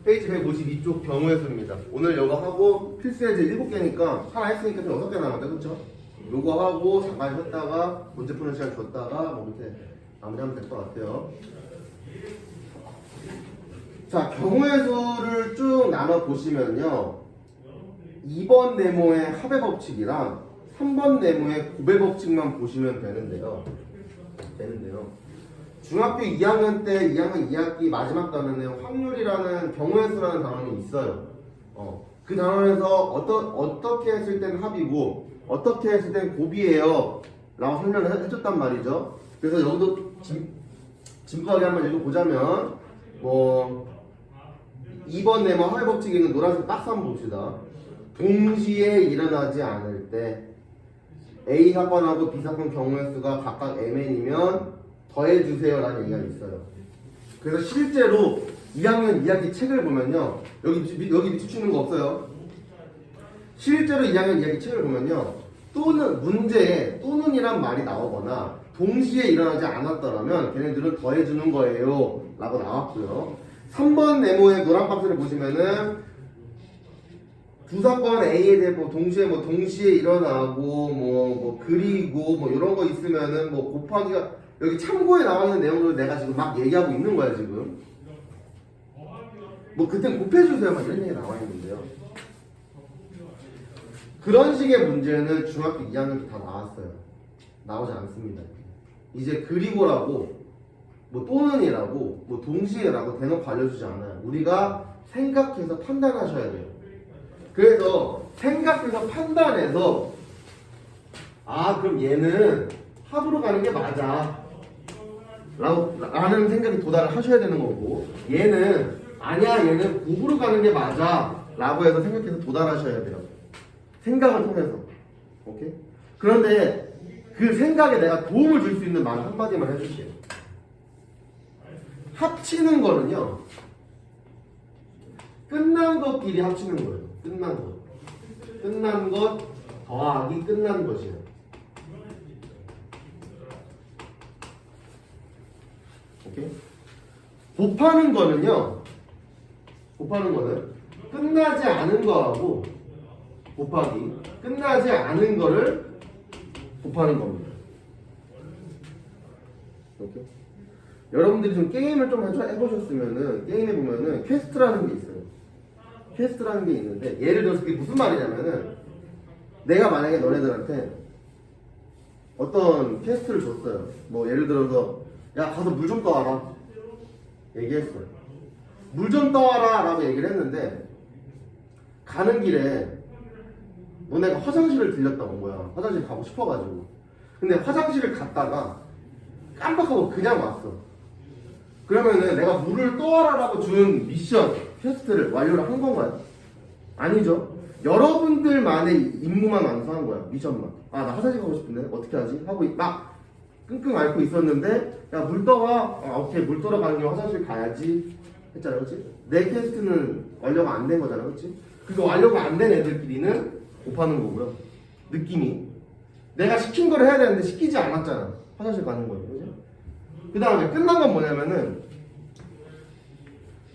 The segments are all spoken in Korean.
페이지 152쪽 경우의 수입니다. 오늘 요거 하고 필수예제 7개니까 하나 했으니까 좀 6개 남았다, 그쵸? 요거 하고 잠깐 쉬었다가 문제 푸는 시간 줬다가 뭐 이렇게 마무리하면 될 것 같아요. 자, 경우의 수를 쭉 나눠 보시면요, 2번 네모의 합의 법칙이랑 3번 네모의 곱의 법칙만 보시면 되는데요. 중학교 2학년 때 2학년 2학기 마지막 단원에 확률이라는 경우의 수라는 단원이 있어요. 그 단원에서 어떻게 했을 땐 합이고 어떻게 했을 땐 곱이에요 라고 설명을 해줬단 말이죠. 그래서 여기도 진부하게 한번 읽어보자면 뭐 2번 네모 합의 법칙에 있는 노란색 박스 한번 봅시다. 동시에 일어나지 않을 때 A 사건하고 B 사건 경우의 수가 각각 mn이면 더해주세요 라는 얘기가 있어요. 그래서 실제로 2학년 2학기 책을 보면요, 여기 비추는 거 없어요. 실제로 2학년 2학기 책을 보면요, 또는 문제에 또는이란 말이 나오거나 동시에 일어나지 않았더라면 걔네들은 더해주는 거예요 라고 나왔고요. 3번 네모의 노란 박스를 보시면은 두 사건 A에 대해 동시에 일어나고 그리고 이런 거 있으면은 곱하기가 여기 참고에 나와 있는 내용을 내가 지금 막 얘기하고 있는 거야 지금. 그땐 곱해주세요만 이런 얘기 나와 있는데요. 그런 식의 문제는 중학교 2학년 때 다 나왔어요. 나오지 않습니다. 이제 그리고라고 또는이라고 동시에라고 대놓고 알려주지 않아요. 우리가 생각해서 판단하셔야 돼요. 그래서 생각해서 판단해서 그럼 얘는 합으로 가는 게 맞아 라는 생각에 도달을 하셔야 되는 거고, 얘는 아니야 얘는 곱으로 가는 게 맞아 라고 해서 생각해서 도달하셔야 돼요. 생각을 통해서. 오케이? 그런데 그 생각에 내가 도움을 줄 수 있는 말 한마디만 해줄게요. 합치는 거는요, 끝난 것끼리 합치는 거예요. 끝난 것 더하기 끝난 것이에요. 오케이? 곱하는 거는 끝나지 않은 거하고 곱하기 끝나지 않은 거를 곱하는 겁니다. 오케이? 여러분들이 좀 게임을 좀 해보셨으면은 게임에 보면은 퀘스트라는 게 있어요. 퀘스트라는 게 있는데, 예를 들어서 그게 무슨 말이냐면은 내가 만약에 너네들한테 어떤 퀘스트를 줬어요. 예를 들어서 야 가서 물 좀 떠와라 얘기했어요. 물 좀 떠와라 라고 얘기를 했는데 가는 길에 너네가 화장실을 들렸다 온 거야. 화장실 가고 싶어가지고. 근데 화장실을 갔다가 깜빡하고 그냥 왔어. 그러면은 내가 물을 떠와라 라고 준 미션 퀘스트를 완료를 한 건가요? 아니죠. 여러분들만의 임무만 완수한 거야. 미션만. 나 화장실 가고 싶은데 어떻게 하지? 하고 막 끙끙 앓고 있었는데 야 물 떠와. 오케이 물 떠러 가는 게 화장실 가야지 했잖아, 그렇지? 내 퀘스트는 완료가 안 된 거잖아, 그렇지? 그거 완료가 안 된 애들끼리는 곱하는 거고요. 느낌이 내가 시킨 걸 해야 되는데 시키지 않았잖아. 화장실 가는 거예요, 그렇지? 그 다음에 끝난 건 뭐냐면은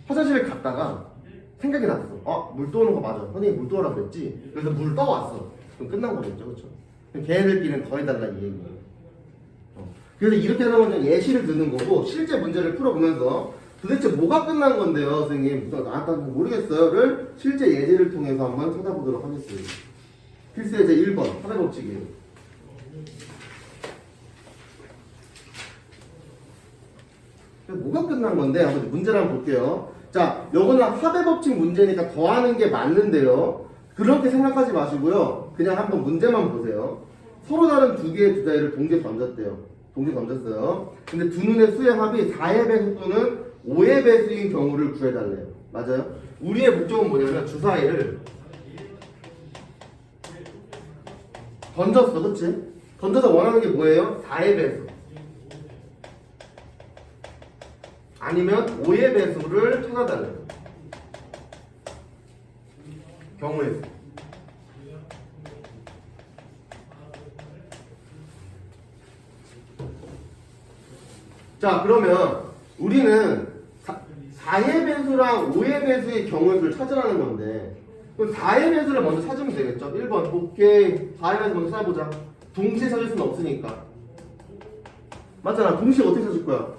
화장실에 갔다가 생각이 났어. 물 떠오는 거 맞아. 선생님이 물 떠오라고 그랬지? 그래서 물 떠왔어. 그럼 끝난 거겠죠, 그렇죠? 걔네들끼리는 더해달라 이 얘기예요. 그래서 이렇게 하면 예시를 드는 거고, 실제 문제를 풀어보면서 도대체 뭐가 끝난 건데요, 선생님? 나한테 모르겠어요를 실제 예제를 통해서 한번 찾아보도록 하겠습니다. 필수예제 1번 합의 법칙이에요. 뭐가 끝난 건데 한번 문제를 한번 볼게요. 자, 요거는 합의 법칙 문제니까 더하는 게 맞는데요. 그렇게 생각하지 마시고요. 그냥 한번 문제만 보세요. 서로 다른 두 개의 주자를 동시에 던졌어요. 근데 두 눈의 수의 합이 4의 배수 또는 5의 배수인 경우를 구해달래요. 맞아요? 우리의 목적은 뭐냐면 주사위를 던졌어, 그치? 던져서 원하는 게 뭐예요? 4의 배수 아니면 5의 배수를 찾아달래요. 경우의 수. 자, 그러면 우리는 4의 배수랑 5의 배수의 경우를 찾으라는 건데 그럼 4의 배수를 먼저 찾으면 되겠죠? 1번 오케이 4의 배수 먼저 찾아보자. 동시에 찾을 수는 없으니까 맞잖아. 동시에 어떻게 찾을 거야?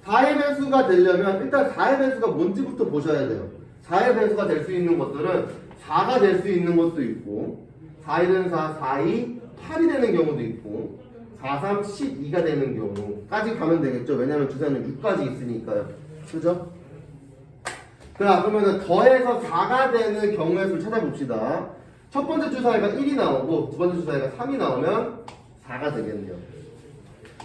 4의 배수가 되려면 일단 4의 배수가 뭔지부터 보셔야 돼요. 4의 배수가 될 수 있는 것들은 4가 될 수 있는 것도 있고 4, 1은 4, 4, 2, 8이 되는 경우도 있고 4, 3, 12가 되는 경우까지 가면 되겠죠. 왜냐하면 주사위는 6까지 있으니까요. 그죠? 그러면은 더해서 4가 되는 경우의 수를 찾아봅시다. 첫 번째 주사위가 1이 나오고 두 번째 주사위가 3이 나오면 4가 되겠네요.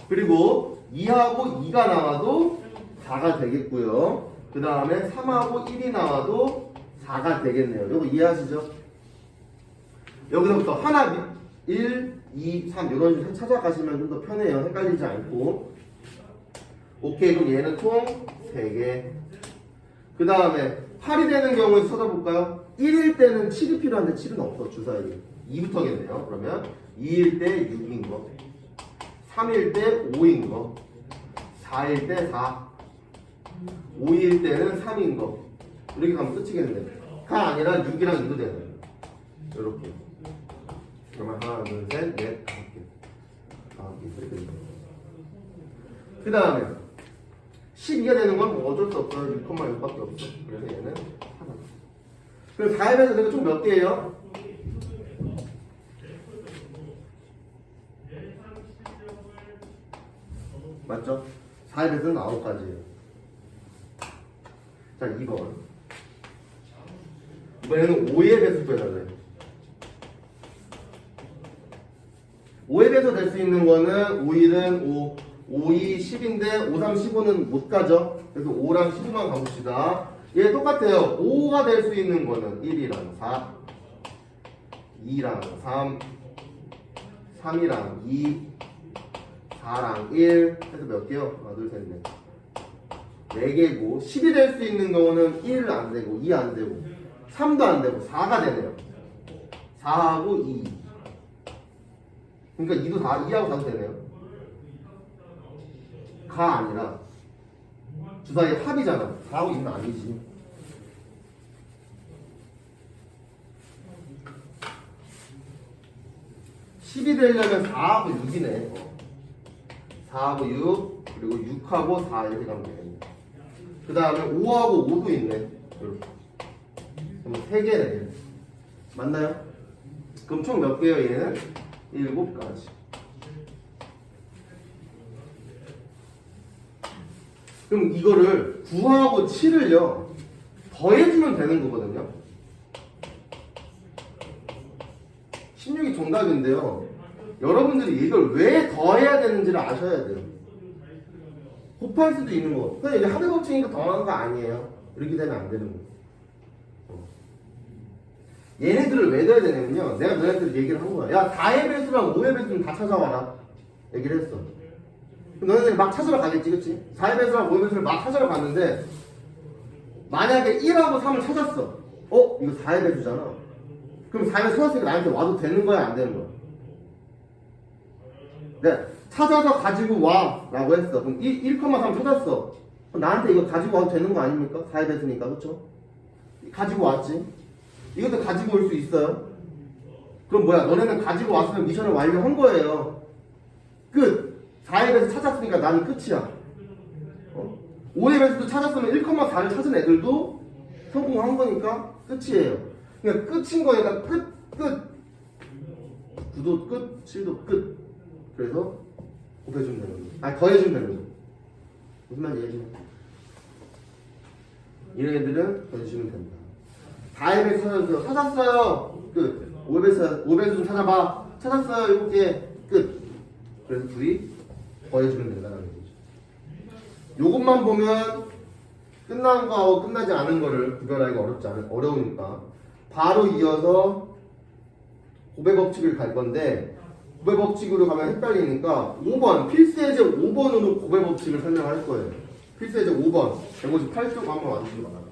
그리고 2하고 2가 나와도 4가 되겠고요. 그 다음에 3하고 1이 나와도 4가 되겠네요. 이거 이해하시죠? 여기서부터 하나, 1, 2, 3 이런 식으로 찾아가시면 좀 더 편해요. 헷갈리지 않고. 오케이. 그럼 얘는 총 3개. 그 다음에 8이 되는 경우에 찾아볼까요? 1일 때는 7이 필요한데 7은 없어. 주사위 2부터겠네요. 그러면 2일 때 6인 거, 3일 때 5인 거, 4일 때 4, 5일 때는 3인 거. 이렇게 가면 끝이겠는데 가 아니라 6이랑 2도 되는 거예요. 이렇게. 그러면 하나, 둘, 셋, 넷, 5개. 이렇게 됩니다. 그 다음에 12가 되는 건 어쩔 수 없어요. 6,6밖에 없어. 그래서 얘는 하나. 그럼 4의 배수 내가 총 몇 개예요? 맞죠? 4의 배수는 9가지예요. 자, 2번. 이번에는 5의 배수 구해달래요. 5의 배수 될 수 있는 거는 5일은 5, 5, 2, 10인데 5, 3, 15는 못 가죠. 그래서 5랑 15만 가봅시다. 얘 똑같아요. 5가 될 수 있는 거는 1이랑 4, 2랑 3, 3이랑 2, 4랑 1 해서 몇 개요? 하나, 둘, 셋, 넷. 4개고 10이 될 수 있는 경우는 1 안 되고 2 안 되고 3도 안 되고 4가 되네요. 4하고 2. 그러니까 2도 다 2하고 4도 되네요. 가 아니라 주사위 합이잖아. 4하고 2는 아니지. (10이) 되려면 4하고 6이네. 4하고 6 그리고 6하고 4 이렇게 가면 되겠네. 그 다음에 5하고 5도 있네. 이렇게. 그럼 3개네. 맞나요? 그럼 총 몇 개예요 얘는? 7가지. 그럼 이거를 9하고 7을요 더해주면 되는 거거든요. 16이 정답인데요. 여러분들이 이걸 왜 더해야 되는지를 아셔야 돼요. 곱할 수도 있는 거. 그냥 이제 합의 법칙이니까 더하는 거 아니에요. 이렇게 되면 안 되는 거. 얘네들을 왜 넣어야 되냐면요. 내가 너네한테 얘기를 한 거야. 야, 4의 배수랑 5의 배수는 다 찾아와라. 얘기를 했어. 너네들이 막 찾으러 가겠지, 그치? 4의 배수랑 5의 배수를 막 찾으러 갔는데 만약에 1하고 3을 찾았어. 이거 4의 배수잖아. 그럼 4의 배수 찾았으니까 나한테 와도 되는 거야, 안 되는 거야? 네, 찾아서 가지고 와 라고 했어. 그럼 1,3 찾았어. 그럼 나한테 이거 가지고 와도 되는 거 아닙니까? 4의 배수니까, 그쵸? 가지고 왔지. 이것도 가지고 올 수 있어요. 그럼 뭐야? 너네는 가지고 왔으면 미션을 완료한 거예요. 끝. 4의 배수 찾았으니까 나는 끝이야. 5의 배수도 찾았으면 1,4를 찾은 애들도 성공한 거니까 끝이에요. 그러니까 끝인 거니까 끝. 9도 끝, 7도 끝. 그래서 곱해주면 되는 거죠. 아니, 더해주면 되는 거죠. 무슨 말인지 이해해주면 이런 애들은 더해주면 된다. 4의 배수 찾았어요. 찾았어요. 끝. 5의 배수 좀 찾아봐. 찾았어요. 7개. 끝. 그래서 둘이 더해주면 된다는 거죠. 요것만 보면 끝난 거하고 끝나지 않은 거를 구별하기가 어려우니까 바로 이어서 곱의 법칙을 갈 건데 곱의 법칙으로 가면 헷갈리니까 5번 필수예제 5번으로 곱의 법칙을 설명할 거예요. 필수예제 5번 158쪽 한번 와주시기 바랍니다.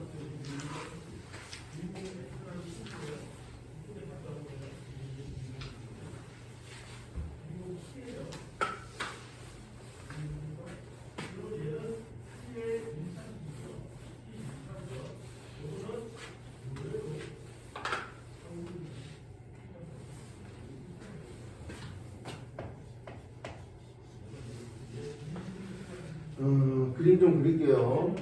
그림 좀 그릴게요.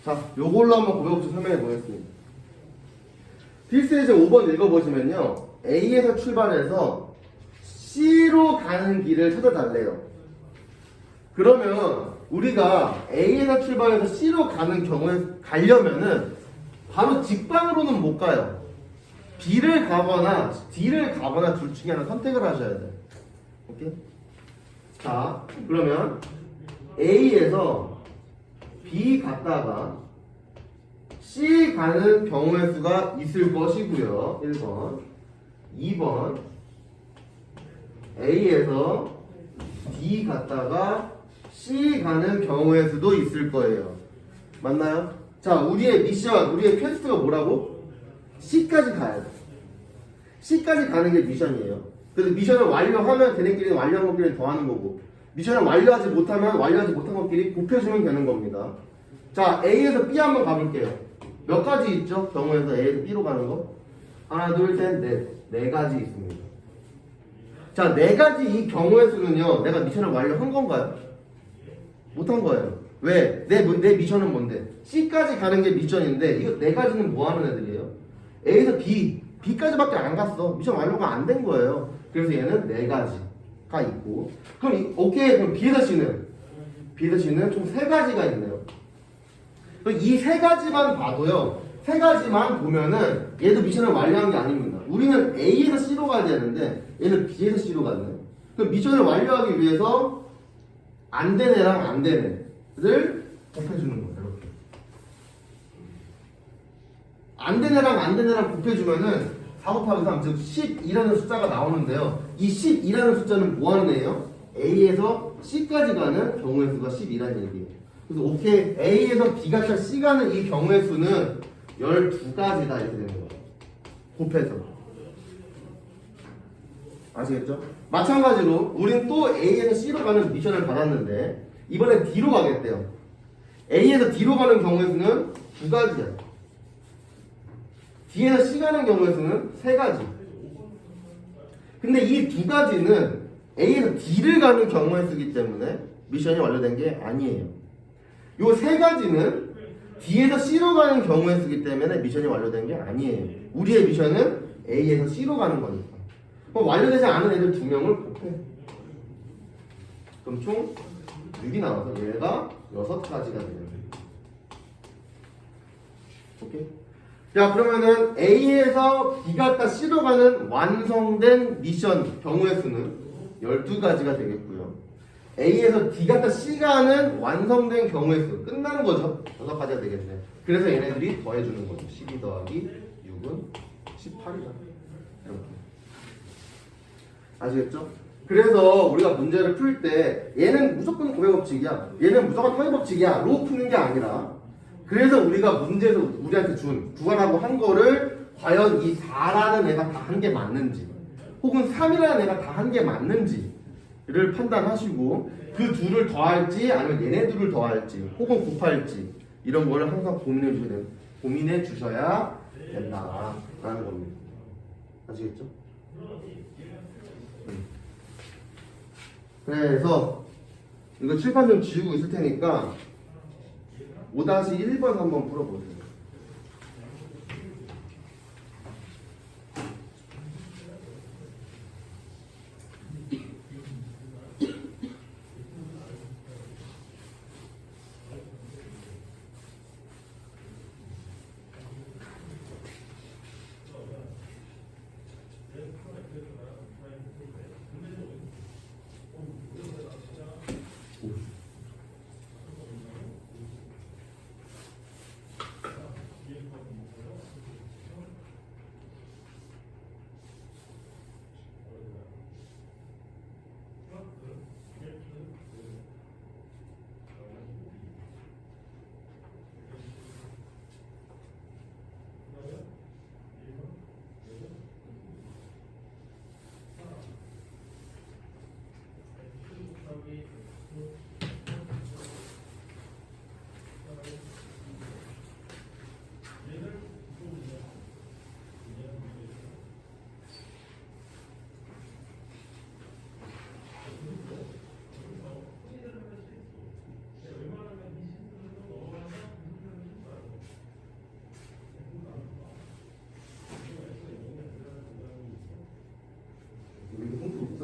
자, 요걸로 한번 고백업체 설명해 보겠습니다. 필수예제 5번 읽어보시면요. A에서 출발해서 C로 가는 길을 찾아달래요. 그러면 우리가 A에서 출발해서 C로 가는 경우에 가려면은 바로 직방으로는 못 가요. B를 가거나 D를 가거나 둘 중에 하나 선택을 하셔야 돼요. 오케이? 자, 그러면 A에서 B 갔다가 C 가는 경우의 수가 있을 것이고요. 1번. 2번. A에서 D 갔다가 C 가는 경우의 수도 있을 거예요. 맞나요? 자, 우리의 미션, 우리의 퀘스트가 뭐라고? C까지 가야 돼. C까지 가는 게 미션이에요. 그래서 미션을 완료하면 걔네끼리 완료한 것끼리 더하는 거고, 미션을 완료하지 못하면 완료하지 못한 것끼리 곱해주면 되는 겁니다. 자, A에서 B 한번 가볼게요. 몇 가지 있죠? 경우에서 A에서 B로 가는 거? 하나, 둘, 셋, 넷. 네 가지 있습니다. 자, 네 가지 이 경우의 수는요, 내가 미션을 완료한 건가요? 못한 거예요. 왜? 내 미션은 뭔데? C까지 가는 게 미션인데, 이거 네 가지는 뭐 하는 애들이에요? A에서 B까지밖에 안 갔어. 미션 완료가 안 된 거예요. 그래서 얘는 네 가지가 있고. 그럼, 오케이. 그럼 B에서 C는 총 세 가지가 있네요. 이 세 가지만 봐도요, 세 가지만 보면은 얘도 미션을 완료한 게 아닙니다. 우리는 A에서 C로 가야 되는데 얘는 B에서 C로 갔네. 그럼 미션을 완료하기 위해서 안 된 애랑 안 된 애를 곱해주는 거예요. 이렇게. 안 된 애랑 안 된 애랑 곱해주면은 4 곱하기 3, 즉 12라는 숫자가 나오는데요. 이 12라는 숫자는 뭐 하는 애예요? A에서 C까지 가는 경우의 수가 12라는 얘기예요. 그래서 오케이, A에서 B가 C 가는 이 경우의 수는 12가지다 이렇게 되는 거예요. 곱해서. 아시겠죠? 마찬가지로 우린 또 A에서 C로 가는 미션을 받았는데 이번엔 D로 가겠대요. A에서 D로 가는 경우의 수는 2가지야. D에서 C 가는 경우의 수는 3가지. 근데 이 2가지는 A에서 D를 가는 경우의 수이기 때문에 미션이 완료된 게 아니에요. 요 3가지는 D에서 C로 가는 경우의 수이기 때문에 미션이 완료된 게 아니에요. 우리의 미션은 A에서 C로 가는 거니까. 그럼 완료되지 않은 애들 2명을 곱해. 그럼 총 6이 나와서 얘가 6가지가 되는 거예요. 오케이? 자, 그러면은 A에서 B 갔다 C로 가는 완성된 미션 경우의 수는 12가지가 되겠고요. A에서 D 갔다 C 가는 완성된 경우의 수 끝나는 거죠. 6가지가 되겠네. 그래서 얘네들이 더해주는 거죠. 12 더하기 6은 18이다. 이렇게. 아시겠죠? 그래서 우리가 문제를 풀 때 얘는 무조건 고백법칙이야, 얘는 무조건 통일법칙이야 로 푸는 게 아니라, 그래서 우리가 문제에서 우리한테 구하라고 한 거를 과연 이 4라는 애가 다 한 게 맞는지 혹은 3이라는 애가 다 한 게 맞는지를 판단하시고 그 둘을 더할지 아니면 얘네 둘을 더할지 혹은 곱할지 이런 거를 항상 고민해 주셔야 된다라는 겁니다. 아시겠죠? 그래서 이거 칠판 좀 지우고 있을 테니까 5-1번 한번 풀어보세요.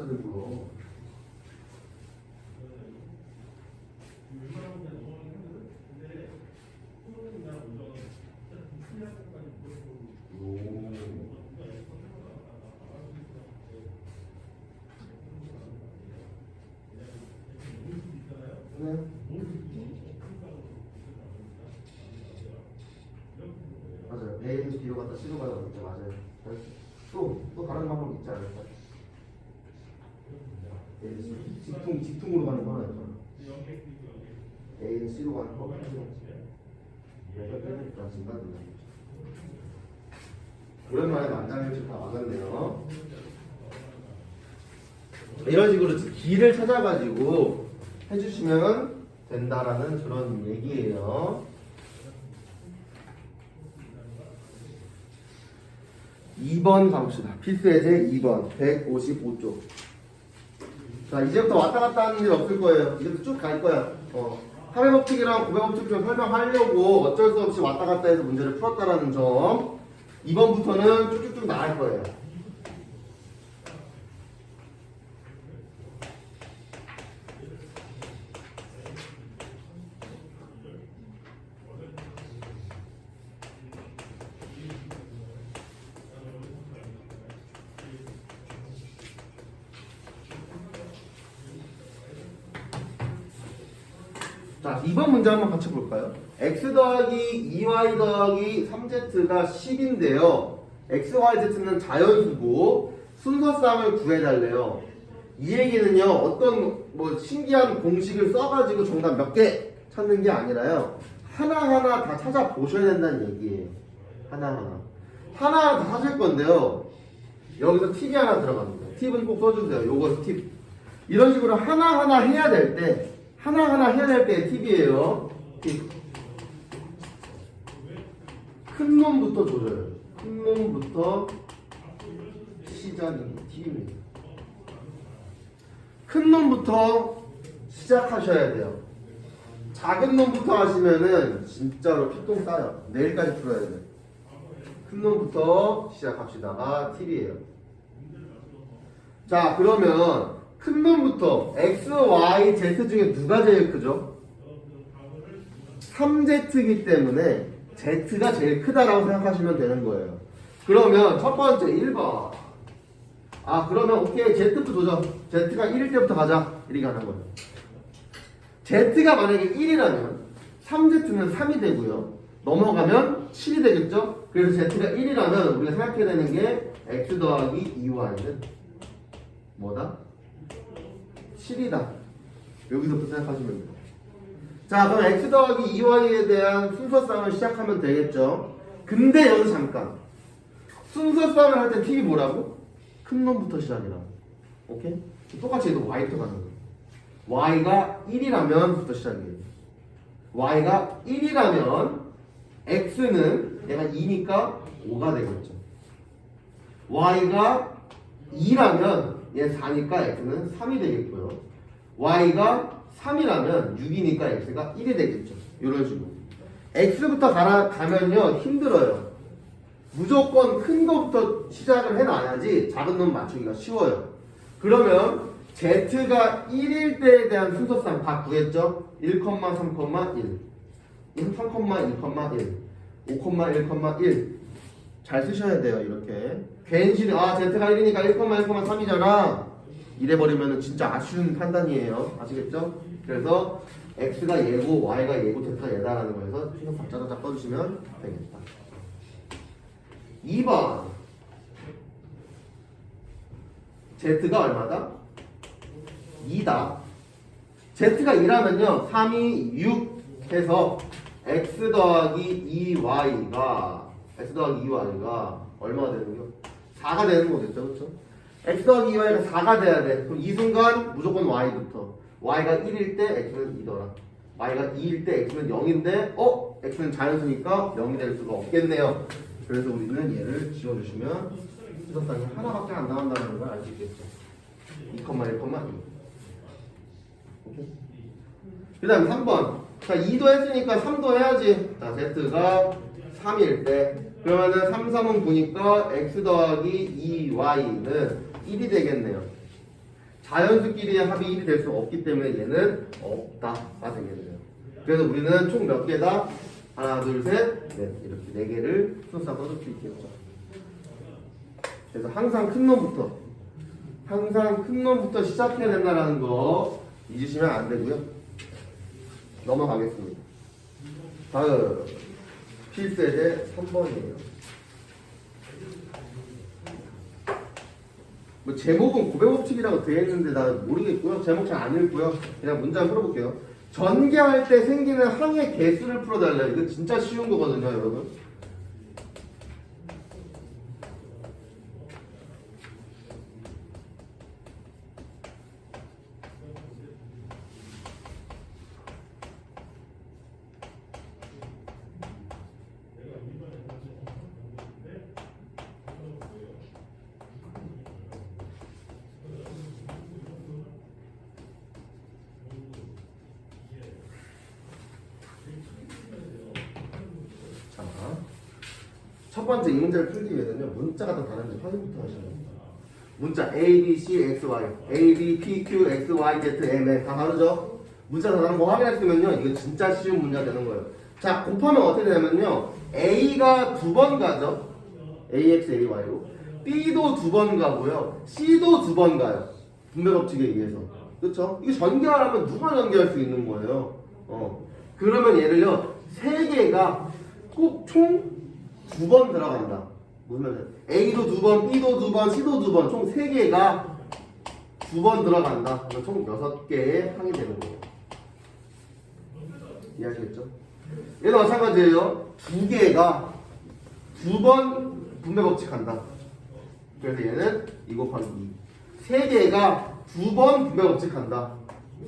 다들 물어. 네. 맞아요. A에서 B로 갔다 C로 가다 보니까 맞아요. 또 다른 방법 있지 않을까요? 직통으로 가는 건 아니죠. A는 C로 가는 거. 그러니까 중간중간. 오랜만에 만장일치 다 맞았네요. 이런 식으로 길을 찾아가지고 해주시면 된다라는 그런 얘기예요. 2번 가봅시다. 필수예제 2번 155쪽. 자, 이제부터 왔다 갔다 하는 일 없을 거예요. 이제부터 쭉 갈 거야. 합의 법칙이랑 고백 법칙 좀 설명하려고 어쩔 수 없이 왔다 갔다 해서 문제를 풀었다라는 점. 2번부터는 쭉쭉쭉 나갈 거예요. 자, 2번 문제 한번 같이 볼까요? x 더하기 2y 더하기 3z가 10인데요. x, y, z는 자연수고 순서쌍을 구해달래요. 이 얘기는요, 어떤 뭐 신기한 공식을 써가지고 정답 몇 개 찾는 게 아니라요. 하나하나 다 찾아보셔야 된다는 얘기예요. 하나하나. 하나하나 다 찾을 건데요. 여기서 팁이 하나 들어갑니다. 팁은 꼭 써주세요. 요거 팁. 이런 식으로 하나하나 해야 될 때, 하나하나 해야 될 때의 팁이에요. 팁. 큰 놈부터 조져요. 큰 놈부터 시작이 팁입니다. 큰 놈부터 시작하셔야 돼요. 작은 놈부터 하시면은 진짜로 피똥 싸요. 내일까지 풀어야 돼요. 큰 놈부터 시작합시다. 팁이에요. 자, 그러면 큰 놈부터 x, y, z 중에 누가 제일 크죠? 3z이기 때문에 z가 제일 크다라고 생각하시면 되는 거예요. 그러면 첫 번째 1번. 그러면 오케이, z부터 도전. z가 1일 때부터 가자. 이렇게 하는 거예요. z가 만약에 1이라면 3z는 3이 되고요. 넘어가면 7이 되겠죠? 그래서 z가 1이라면 우리가 생각해야 되는 게 x 더하기 2y는 뭐다? 7이다. 여기서부터 생각하시면 돼요. 자, 그럼 x 더하기 2y에 대한 순서쌍을 시작하면 되겠죠? 근데 여기서 잠깐. 순서쌍을 할 때 팁이 뭐라고? 큰 놈부터 시작이라고. 오케이? 똑같이 해도 y부터 가는 거예요. y가 1이라면 부터 시작이에요. y가 1이라면 x는 얘가 2니까 5가 되겠죠. y가 2라면 얘 4니까 x는 3이 되겠고요. y가 3이라면 6이니까 x가 1이 되겠죠. 이런 식으로. x부터 가면요 힘들어요. 무조건 큰 거부터 시작을 해놔야지 작은 놈 맞추기가 쉬워요. 그러면 z가 1일 때에 대한 순서쌍 다 구했죠? 1, 3, 1 3,2,1 5,1,1 잘 쓰셔야 돼요. 이렇게 괜시리 z가 1이니까 1,1,3이잖아 이래버리면 진짜 아쉬운 판단이에요. 아시겠죠? 그래서 x가 얘고 y가 얘고 z가 얘다라는 거에서 순서쌍 짜자작 써주시면 되겠다. 2번 z가 얼마다? 2다. z가 2라면요 3, 2, 6 해서 x 더하기 2y가 얼마가 되는 거요? 4가 되는 거겠죠. 그렇죠? x 더하기 2y가 4가 돼야 돼. 그럼 이 순간 무조건 y부터. y가 1일 때 x는 2더라. y가 2일 때 x는 0인데 x는 자연수니까 0이 될 수가 없겠네요. 그래서 우리는 얘를 지워주시면 순서쌍이 하나밖에 안 나온다는 걸 알 수 있겠죠. 2,1,2 오케이? 그 다음에 3번. 자, 2도 했으니까 3도 해야지. 자, z가 3일 때. 그러면은 3, 3은 9니까 x 더하기 2y는 1이 되겠네요. 자연수끼리의 합이 1이 될 수 없기 때문에 얘는 없다가 되겠네요. 그래서 우리는 총 몇 개다? 하나, 둘, 셋, 넷. 이렇게 4개를 순서 써줄 수 있겠죠. 그래서 항상 큰 놈부터 시작해야 된다는 거 잊으시면 안 되고요. 넘어가겠습니다. 다음 필세제 3번이에요. 뭐 제목은 고배법칙이라고 되어 있는데 나 모르겠고요. 제목 잘 안 읽고요. 그냥 문장 풀어볼게요. 전개할 때 생기는 항의 개수를 풀어달라. 이거 진짜 쉬운 거거든요, 여러분. 첫 번째 이 문제를 풀기 위해서는요, 문자가 다 다른지 확인부터 하셔야 됩니다. 문자 A, B, C, X, Y, A, B, P, Q, X, Y, Z, M, N 다 다르죠? 문자 다 다른 거 확인했으면요, 이거 진짜 쉬운 문제가 되는 거예요. 자, 곱하면 어떻게 되냐면요, A가 2번 가죠? AX, AY로. B도 2번 가고요, C도 2번 가요. 분배법칙에 의해서. 그쵸? 이거 전개하려면 누가 전개할 수 있는 거예요? 그러면 얘를요, 3개가 꼭 총 2번 들어간다. 무슨 말이야? A도 2번, B도 2번, C도 2번, 총 3개가 2번 들어간다. 그러면 총 6개의 항이 되는 거예요. 이해하시겠죠? 얘도 마찬가지예요. 2개가 2번 분배법칙 한다. 그래서 얘는 2 곱하기 2. 3개가 2번 분배법칙 한다.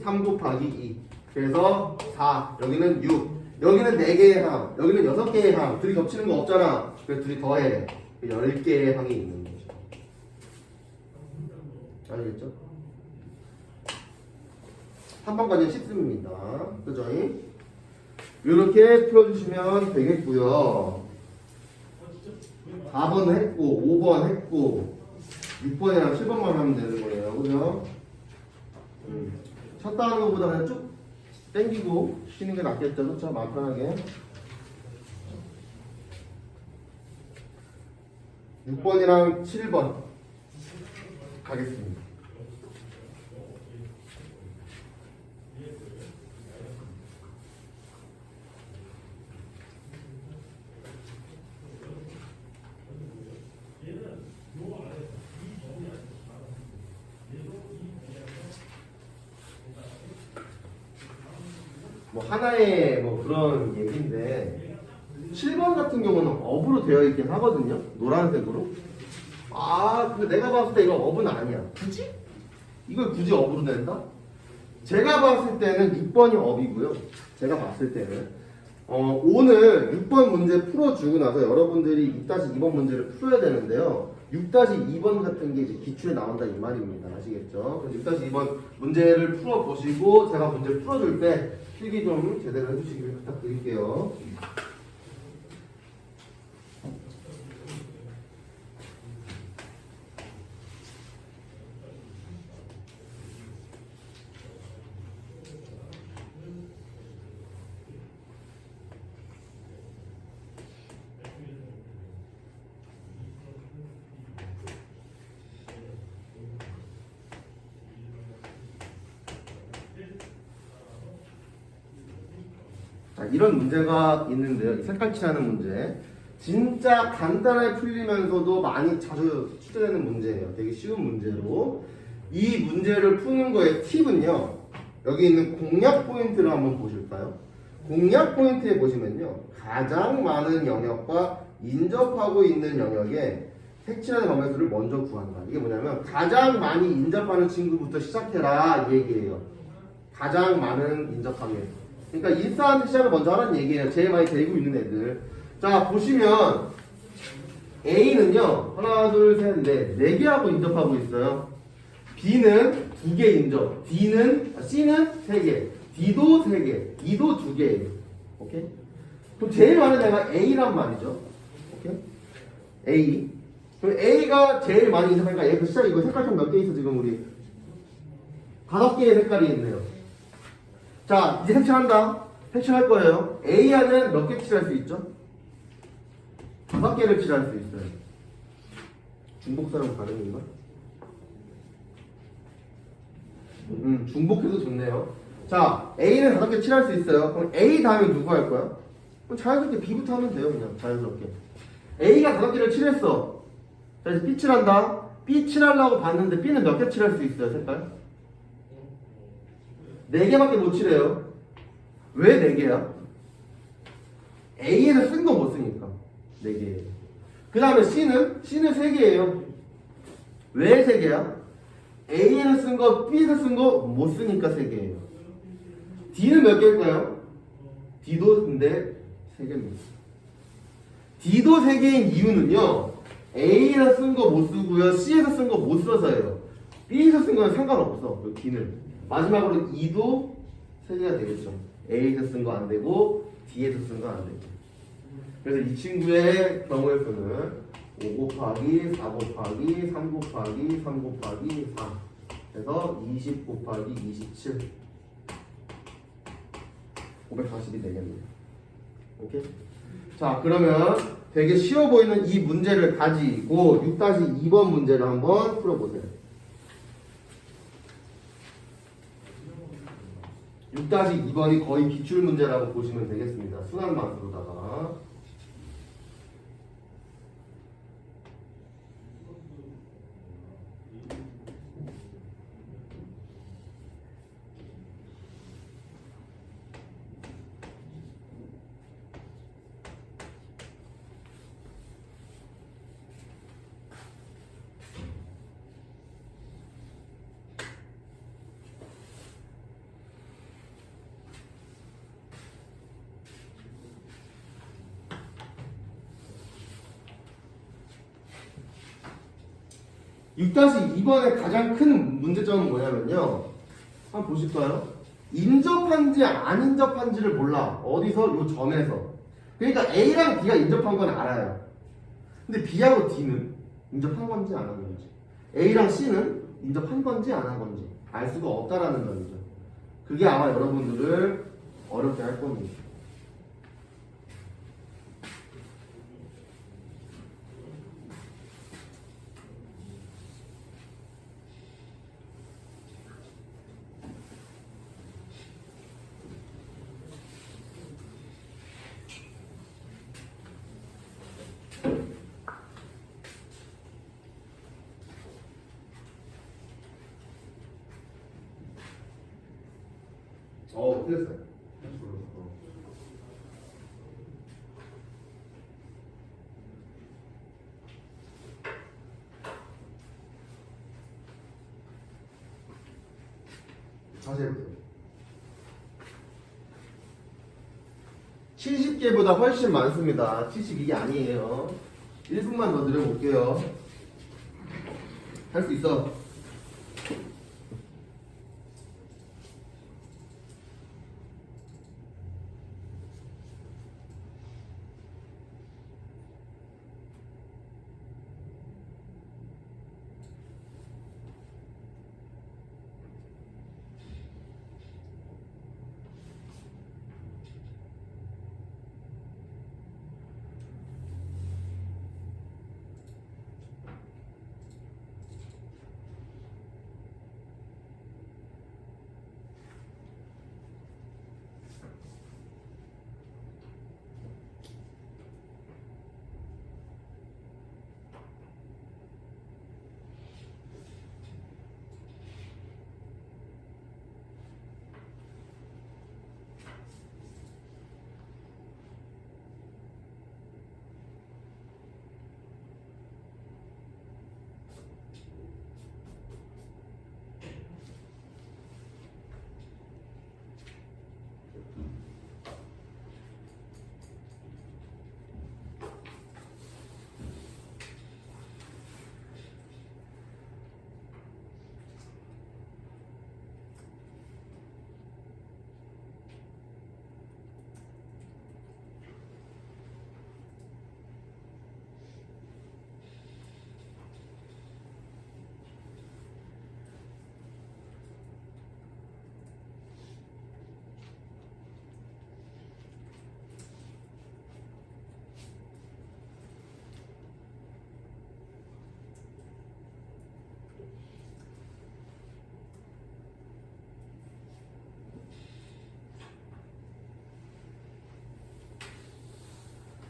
3 곱하기 2. 그래서 4. 여기는 6. 여기는 4개의 항, 여기는 6개의 항. 둘이 겹치는 거 없잖아. 그래서 둘이 더해. 10개의 항이 있는 거죠. 아시겠죠? 3번까지는 쉽습니다. 그죠? 이렇게 풀어주시면 되겠고요. 4번 했고, 5번 했고, 6번이랑 7번만 하면 되는 거예요. 그죠? 쳤다 하는 것보다 그냥 쭉 땡기고 쉬는 게 낫겠죠? 그렇죠? 마음 편하게. 6번이랑 7번 가겠습니다. 뭐 하나의 뭐 그런 얘기인데 7번 같은 경우는 업으로 되어 있긴 하거든요. 노란색으로. 아, 근데 내가 봤을 때 이거 업은 아니야. 굳이? 이걸 굳이 업으로 낸다? 제가 봤을 때는 6번이 업이고요. 제가 봤을 때는 오늘 6번 문제 풀어주고 나서 여러분들이 6-2번 문제를 풀어야 되는데요. 6-2번 같은 게 이제 기출에 나온다 이 말입니다. 아시겠죠? 그래서 6-2번 문제를 풀어보시고 제가 문제를 풀어줄 때 필기 좀 제대로 해주시길 부탁드릴게요. 자, 이런 문제가 있는데요. 이 색깔칠하는 문제. 진짜 간단하게 풀리면서도 많이 자주 출제되는 문제예요. 되게 쉬운 문제로. 이 문제를 푸는 거의 팁은요. 여기 있는 공략 포인트를 한번 보실까요? 공략 포인트에 보시면요. 가장 많은 영역과 인접하고 있는 영역에 색칠하는 범위수를 먼저 구한다. 이게 뭐냐면 가장 많이 인접하는 친구부터 시작해라 이 얘기예요. 가장 많은 인접하게. 그러니까 인싸한테 시작을 먼저 하라는 얘기예요. 제일 많이 데리고 있는 애들. 자, 보시면 A는요. 하나, 둘, 셋, 넷. 4개하고 인접하고 있어요. B는 2개 인접. C는 3개. D도 3개. E도 2개예요. 오케이? 그럼 제일 많은 애가 A란 말이죠. 오케이? A. 그럼 A가 제일 많이 인접하니까 얘 그 시작 이거 색깔 좀 몇 개 있어 지금 우리. 5개의 색깔이 있네요. 자, 이제 색칠한다. 색칠할 거예요. A 안은 몇 개 칠할 수 있죠? 5개를 칠할 수 있어요. 중복 사람 가능인가? 중복해도 좋네요. 자, A는 5개 칠할 수 있어요. 그럼 A 다음에 누구 할 거야? 그럼 자연스럽게 B부터 하면 돼요. 그냥 자연스럽게. A가 5개를 칠했어. 자, 이제 B 칠한다. B 칠하려고 봤는데 B는 몇 개 칠할 수 있어요, 색깔? 4개밖에 못 칠해요. 왜 4개야? A에서 쓴 거 못 쓰니까 4개. 그 다음에 C는 3개예요. 왜 3개야? A에서 쓴 거, B에서 쓴 거 못 쓰니까 3개예요. D는 몇 개일까요? D도 근데 3개입니다. D도 3개인 이유는요, A에서 쓴 거 못 쓰고요, C에서 쓴 거 못 써서예요. B에서 쓴 거는 상관없어, 그 D는. 마지막으로 E도 3개가 되겠죠. A에서 쓴 거 안 되고 D에서 쓴 거 안 되고. 그래서 이 친구의 경우의 수는 5 곱하기 4 곱하기 3 곱하기 3 곱하기 4 그래서 20 곱하기 27 540이 되겠네요. 오케이? 자, 그러면 되게 쉬워 보이는 이 문제를 가지고 6-2번 문제를 한번 풀어보세요. 6-2번이 거의 기출문제라고 보시면 되겠습니다. 순환만수로다가. (6-2번의) 가장 큰 문제점은 뭐냐면요. 한번 보실까요? 인접한지 안 인접한지를 몰라. 어디서? 요 점에서. 그러니까 A랑 B가 인접한 건 알아요. 근데 B하고 D는 인접한 건지 안 한 건지, A랑 C는 인접한 건지 안 한 건지 알 수가 없다라는 점이죠. 그게 아마 여러분들을 어렵게 할 겁니다. 틀렸어요. 다시 해보세요. 70개보다 훨씬 많습니다. 72개 아니에요. 1분만 더 늘려볼게요. 할 수 있어.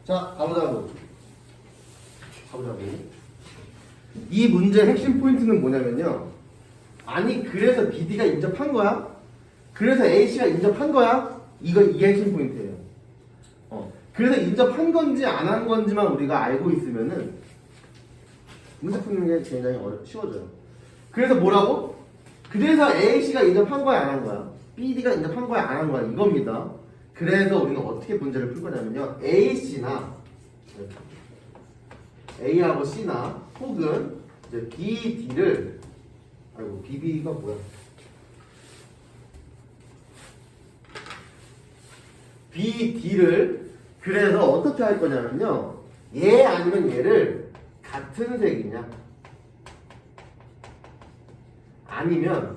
자, 가보자고. 이 문제의 핵심 포인트는 뭐냐면요. 아니, 그래서 BD가 인접한 거야? 그래서 AC가 인접한 거야? 이게 핵심 포인트예요. 그래서 인접한 건지 안 한 건지만 우리가 알고 있으면은 문제 푸는 게 굉장히 쉬워져요. 그래서 뭐라고? 그래서 AC가 인접한 거야, 안 한 거야? BD가 인접한 거야, 안 한 거야? 이겁니다. 그래서 우리는 어떻게 문제를 풀 거냐면요. AC나 A하고 C나 혹은 이제 BD를 아이고 BB가 뭐야? BD를 그래서 어떻게 할 거냐면요. 얘 아니면 얘를 같은 색이냐 아니면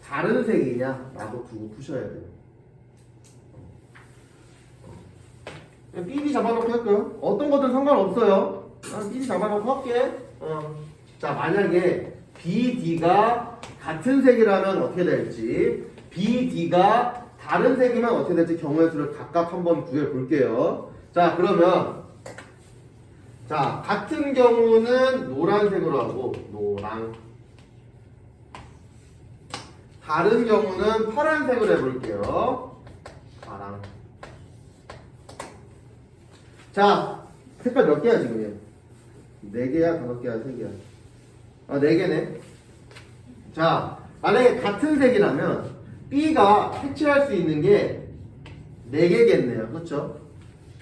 다른 색이냐 라고 두고 푸셔야 돼요. BD 잡아놓고 할게요. 어떤 거든 상관없어요. BD 잡아놓고 할게. 자, 만약에 BD가 같은 색이라면 어떻게 될지, BD가 다른 색이면 어떻게 될지 경우의 수를 각각 한번 구해 볼게요. 자, 그러면 자, 같은 경우는 노란색으로 하고 노랑, 다른 경우는 파란색으로 해볼게요. 파랑. 자, 색깔 몇 개야 지금 얘? 4개야? 5개야? 3개야? 4개네. 자, 만약에 같은 색이라면 B가 색칠할 수 있는 게 4개겠네요. 그렇죠?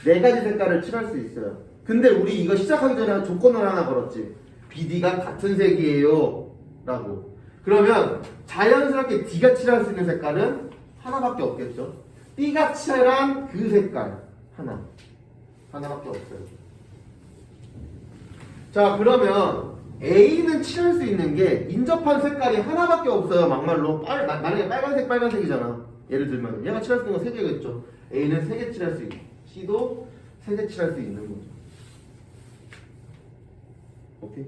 4가지 색깔을 칠할 수 있어요. 근데 우리 이거 시작하기 전에 조건을 하나 걸었지. BD가 같은 색이에요 라고. 그러면 자연스럽게 D가 칠할 수 있는 색깔은 하나밖에 없겠죠. B가 칠한 그 색깔 하나밖에 없어요. 자, 그러면 A는 칠할 수 있는 게 인접한 색깔이 하나밖에 없어요. 막말로 만약에 빨간색이잖아. 예를 들면 얘가 칠할 수 있는 건 3개겠죠. A는 3개 칠할 수 있고 C도 3개 칠할 수 있는 거죠. 오케이?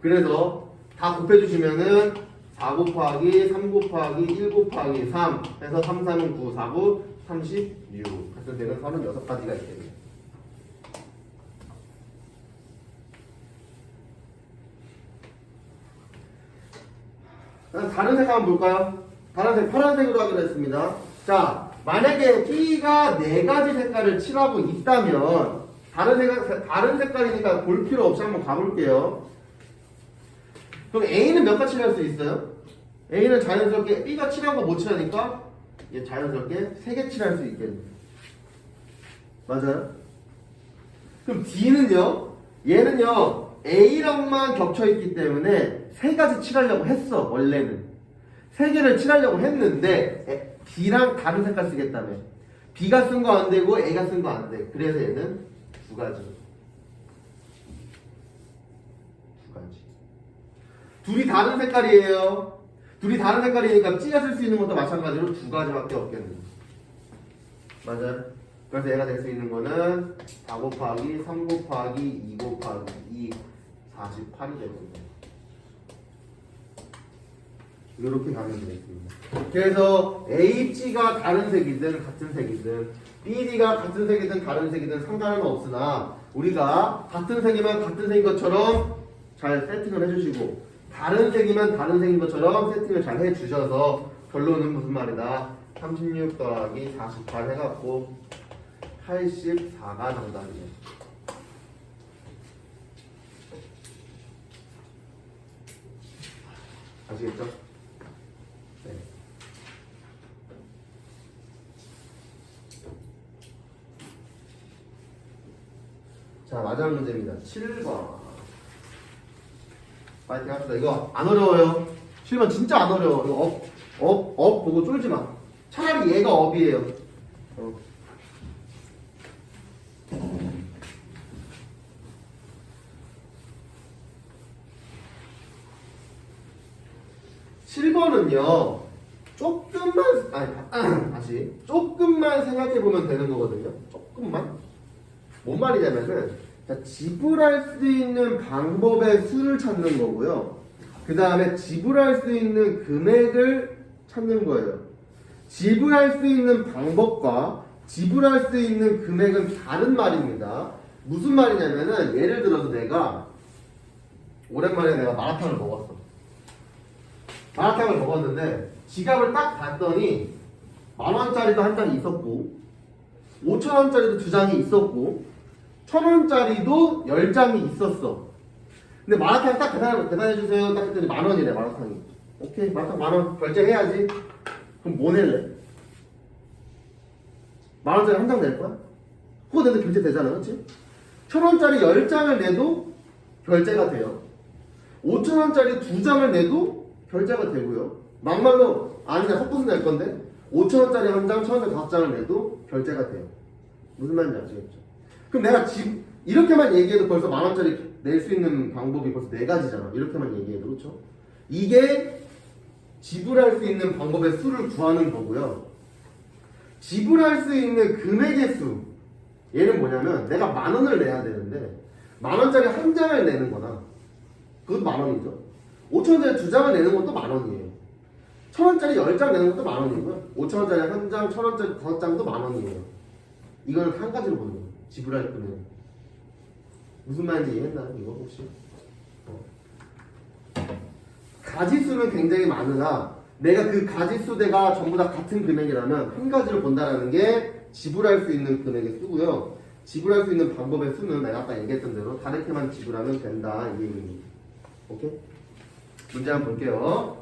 그래서 다 곱해주시면은 4 곱하기 3 곱하기 1 곱하기 3 해서 3, 3은 9, 4, 9, 36 같은 데는 36가지가 있겠네요. 다른 색 한번 볼까요? 다른 색, 파란색으로 하기로 했습니다. 자, 만약에 B가 4가지 색깔을 칠하고 있다면 다른 색깔이니까 볼 필요 없이 한번 가볼게요. 그럼 A는 몇 가지 칠할 수 있어요? A는 자연스럽게 B가 칠한 거 못 칠하니까 얘 자연스럽게 3개 칠할 수 있겠네요. 맞아요? 그럼 D는요? 얘는요 A랑만 겹쳐있기 때문에 3가지 칠하려고 했어. 원래는 3개를 칠하려고 했는데 B랑 다른 색깔 쓰겠다며. B가 쓴 거 안 되고 A가 쓴 거 안 돼. 그래서 얘는 2가지. 둘이 다른 색깔이에요. 둘이 다른 색깔이니까 C가 쓸 수 있는 것도 마찬가지로 2가지밖에 없겠네요. 맞아요? 그래서 얘가 될 수 있는 거는 4 곱하기 3 곱하기 2 곱하기 2 48이 되거든요. 이렇게 가면 되겠습니다. 그래서 A, C가 다른 색이든 같은 색이든 BD가 같은 색이든 다른 색이든 상관은 없으나 우리가 같은 색이면 같은 색인 것처럼 잘 세팅을 해주시고 다른 색이면 다른 색인 것처럼 세팅을 잘 해주셔서 결론은 무슨 말이다? 36 더하기 48 해갖고 84가 정답이에요. 아시겠죠? 네. 자, 마지막 문제입니다. 7번. 파이팅 합시다. 이거 안 어려워요. 7번 진짜 안 어려워. 이거 업 보고 쫄지 마. 차라리 얘가 업이에요. 7번은요 조금만 생각해보면 되는 거거든요. 조금만. 뭔 말이냐면은 지불할 수 있는 방법의 수를 찾는 거고요. 그 다음에 지불할 수 있는 금액을 찾는 거예요. 지불할 수 있는 방법과 지불할 수 있는 금액은 다른 말입니다. 무슨 말이냐면은 예를 들어서 내가 오랜만에 내가 마라탕을 먹었어. 마라탕을 먹었는데 지갑을 딱 봤더니 10,000원짜리도 한 장이 있었고 5,000원짜리도 2장이 있었고 1,000원짜리도 10장이 있었어. 근데 마라탕 딱 계산해주세요. 딱 했더니 10,000원이래 마라탕이. 오케이 마라탕 10,000원 결제해야지. 그럼 뭐 낼래? 10,000원짜리 한 장 낼 거야? 그거 내도 결제되잖아, 그렇지? 1,000원짜리 10장을 내도 결제가 돼요. 5,000원짜리 2장을 내도 결제가 되고요. 막말로 아니다 섞어서 낼 건데 5,000원짜리 한 장, 1,000원짜리 5장을 내도 결제가 돼요. 무슨 말인지 아시겠죠? 그럼 내가 이렇게만 얘기해도 벌써 10,000원짜리 낼 수 있는 방법이 벌써 4가지잖아. 이렇게만 얘기해도 그렇죠? 이게 지불할 수 있는 방법의 수를 구하는 거고요. 지불할 수 있는 금액의 수. 얘는 뭐냐면 내가 10,000원을 내야 되는데 10,000원짜리 한 장을 내는 거나 그것도 10,000원이죠. 5,000원짜리 2장을 내는 것도 10,000원이에요. 1,000원짜리 10장 내는 것도 10,000원이고요. 5,000원짜리 한 장, 1,000원짜리 5장도 10,000원이에요. 이거는 한 가지로 보는 거예요. 지불할 금액. 무슨 말인지 이해했나? 이거 혹시? 가지수는 굉장히 많으나 내가 그 가지수대가 전부 다 같은 금액이라면 한 가지로 본다라는 게 지불할 수 있는 금액의 수고요. 지불할 수 있는 방법의 수는 내가 아까 얘기했던 대로 다르게만 지불하면 된다. 이 얘기입니다. 오케이? 문제 한번 볼게요.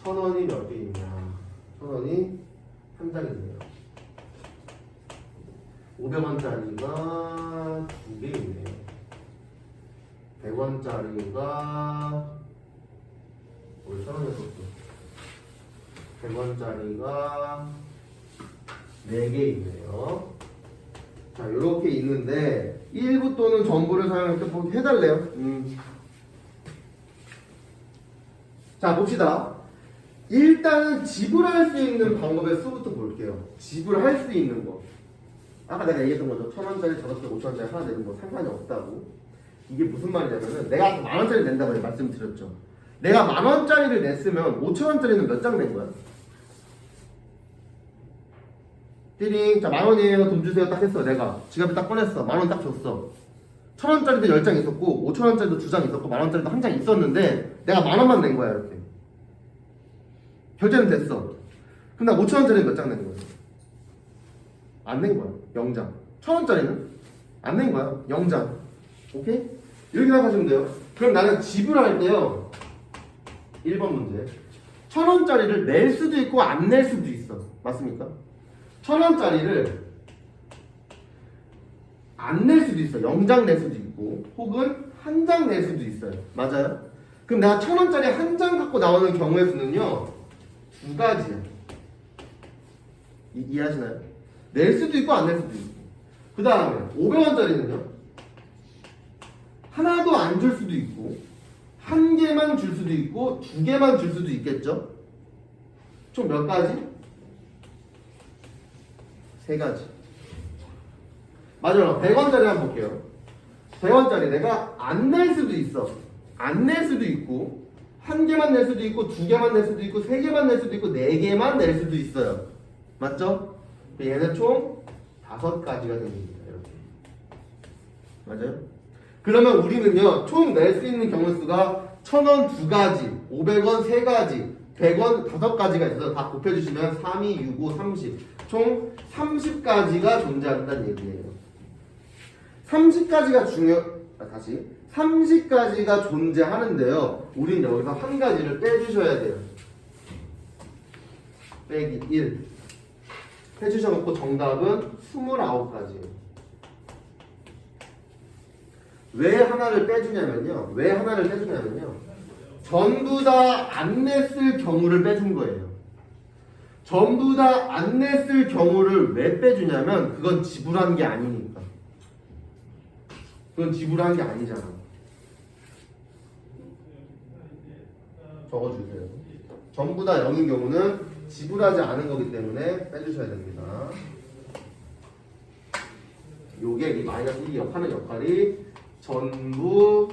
1,000원이 몇 개 있냐? 1,000원이 한 장 있네요. 500원짜리가 2개 있네요. 100원짜리가 우리 1,000원에 썼어. 100원짜리가 4개 있네요. 자, 이렇게 있는데 일부 또는 전부를 사용해서 뭐 해달래요. 자, 봅시다. 일단은 지불할 수 있는 방법의 수부터 볼게요. 지불할 수 있는 거. 아까 내가 얘기했던 거죠. 1,000원짜리, 5,000원짜리 하나 내는 거 상관이 없다고. 이게 무슨 말이냐면은 내가 10,000원짜리 낸다고 말씀드렸죠. 내가 10,000원짜리를 냈으면 5,000원짜리는 몇 장 낸 거야? 띠링. 자, 10,000원이에요. 돈 주세요. 딱 했어. 내가 지갑에 딱 꺼냈어. 10,000원 딱 줬어. 1,000원짜리도 10장 있었고 5,000원짜리도 2장 있었고 10,000원짜리도 한 장 있었는데 내가 10,000원만 낸 거야. 이렇게 결제는 됐어. 그럼 나 5,000원짜리 몇 장 낸 거야? 안 낸 거야. 0장. 1,000원짜리는 안 낸 거야. 0장. 오케이? 이렇게 생각하시면 돼요. 그럼 나는 지불할 때요. 1번 문제. 1,000원짜리를 낼 수도 있고 안 낼 수도 있어. 맞습니까? 1,000원짜리를 안 낼 수도 있어. 0장 낼 수도 있고 혹은 한 장 낼 수도 있어요. 맞아요? 그럼 내가 1,000원짜리 한 장 갖고 나오는 경우의 수는요. 2가지야. 이해하시나요? 낼 수도 있고 안 낼 수도 있고. 그 다음에 500원짜리는요. 하나도 안 줄 수도 있고 한 개만 줄 수도 있고 2개만 줄 수도 있겠죠? 총 몇 가지? 3가지. 마지막으로 100원짜리 한번 볼게요. 100원짜리 내가 안 낼 수도 있어. 안 낼 수도 있고 한 개만 낼 수도 있고 2개만 낼 수도 있고 3개만 낼 수도 있고 4개만 낼 수도 있어요. 맞죠? 얘는 총 5가지가 됩니다. 이렇게. 맞아요? 그러면 우리는요 총 낼 수 있는 경우 수가 1,000원 2가지, 500원 3가지, 100원 5가지가 있어서 다 곱해주시면 3, 2, 6, 5, 30 총 30가지가 존재한다는 얘기예요. 30가지가 30가지가 존재하는데요. 우린 여기서 한 가지를 빼주셔야 돼요. 빼기 1 해주셔놓고 정답은 29가지예요. 왜 하나를 빼주냐면요. 전부 다 안 냈을 경우를 빼준 거예요. 전부 다 안 냈을 경우를 왜 빼주냐면 그건 지불한 게 아니니까. 그건 지불한 게 아니잖아. 적어주세요. 전부 다 0인 경우는 지불하지 않은 거기 때문에 빼주셔야 됩니다. 요게 이 마이너스 1이 하는 역할이 전부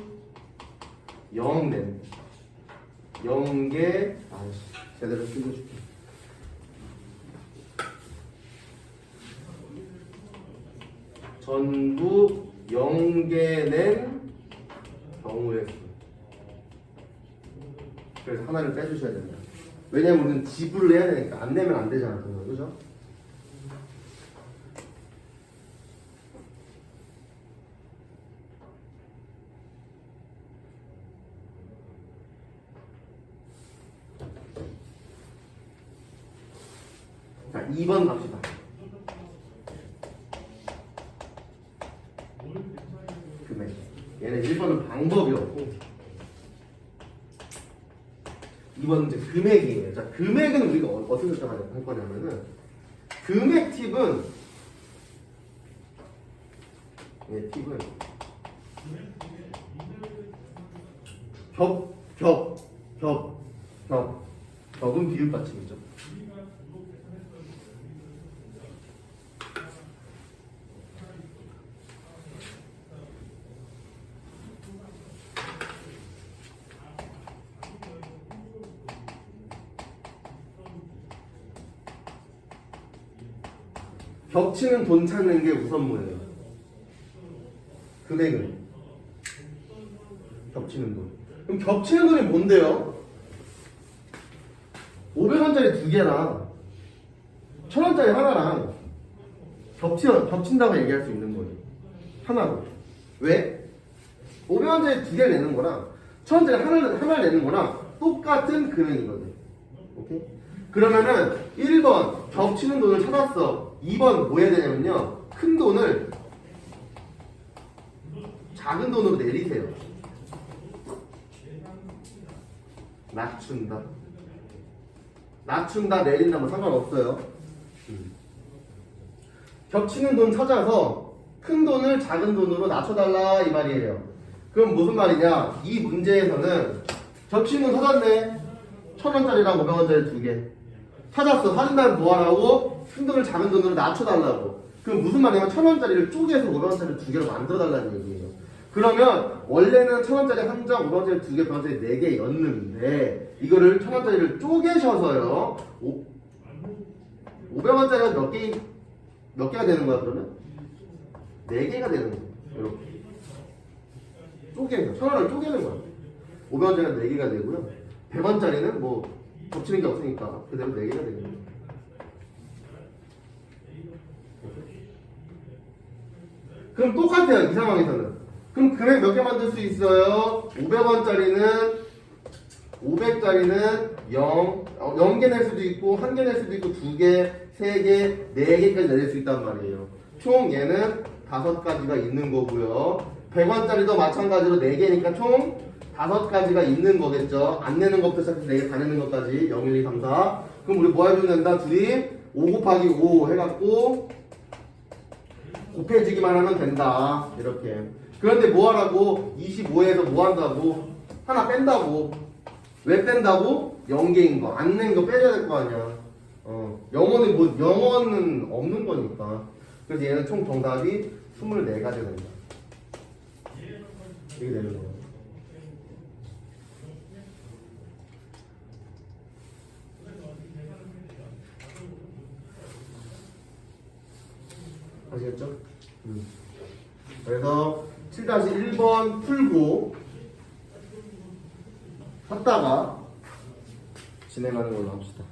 0 낸 0개 제대로 쓰고 줄게. 전부 0개 낸 경우의 수. 그래서 하나를 빼주셔야 된다. 왜냐면 우리는 지불을 해야 되니까 안 내면 안 되잖아. 그죠? 자, 2번 갑시다. 금액. 얘는 1번은 방법이었고 2번은 이제 금액이에요. 자, 금액은 우리가 어떻게 할 거냐면은 금액 팁은 격은 비율 받침이죠. 겹치는 돈 찾는 게 우선무예요. 금액은 겹치는 돈. 그럼 겹치는 돈이 뭔데요? 500원짜리 2개랑 1000원짜리 하나랑 겹친다고 얘기할 수 있는 거예요. 하나로. 왜? 500원짜리 2개를 내는 거랑 1000원짜리 하나를 내는 거랑 똑같은 금액이거든. 오케이? 그러면은 1번 겹치는 돈을 찾았어. 2번 뭐 해야 되냐면요. 큰 돈을 작은 돈으로 내리세요. 낮춘다, 내린다 뭐 상관없어요. 겹치는 돈 찾아서 큰 돈을 작은 돈으로 낮춰달라 이 말이에요. 그럼 무슨 말이냐? 이 문제에서는 겹치는 돈 찾았네. 1000원짜리랑 500원짜리 2개 찾았어. 찾은다면 뭐하라고? 큰 돈을 작은 돈으로 낮춰달라고. 그럼 무슨 말이냐면 1000원짜리를 쪼개서 500원짜리 2개로 만들어달라는 얘기예요. 그러면 원래는 1000원짜리 한 장, 500원짜리 2개, 100원짜리 4개였는데 이거를 1000원짜리를 쪼개셔서요. 500원짜리가 몇 개가 되는 거야 그러면? 4개가 되는 거야. 이렇게 쪼개서 1000원을 쪼개는 거야. 500원짜리가 4개가 되고요. 100원짜리는 뭐 겹치는 게 없으니까 그대로 4개가 되는 거야. 그럼 똑같아요. 이 상황에서는. 그럼 금액 몇 개 만들 수 있어요? 500원짜리는 0개 낼 수도 있고 1개 낼 수도 있고 2개, 3개, 4개까지 낼 수 있단 말이에요. 총 얘는 5가지가 있는 거고요. 100원짜리도 마찬가지로 4개니까 총 5가지가 있는 거겠죠. 안 내는 것부터 시작해서 4개 다 내는 것까지 0, 1, 2, 3, 4. 그럼 우리 뭐 해주면 된다? 둘이 5 곱하기 5 해갖고 곱해주기만 하면 된다. 이렇게. 그런데 뭐 하라고? 25에서 뭐 한다고? 하나 뺀다고. 왜 뺀다고? 0개인 거. 안 낸 거 빼줘야 될 거 아니야. 영어는 없는 거니까. 그래서 얘는 총 정답이 24가지 된다. 이게 되는 거야. 아시겠죠? 그래서 7-1번 풀고 하다가 진행하는 걸로 합시다.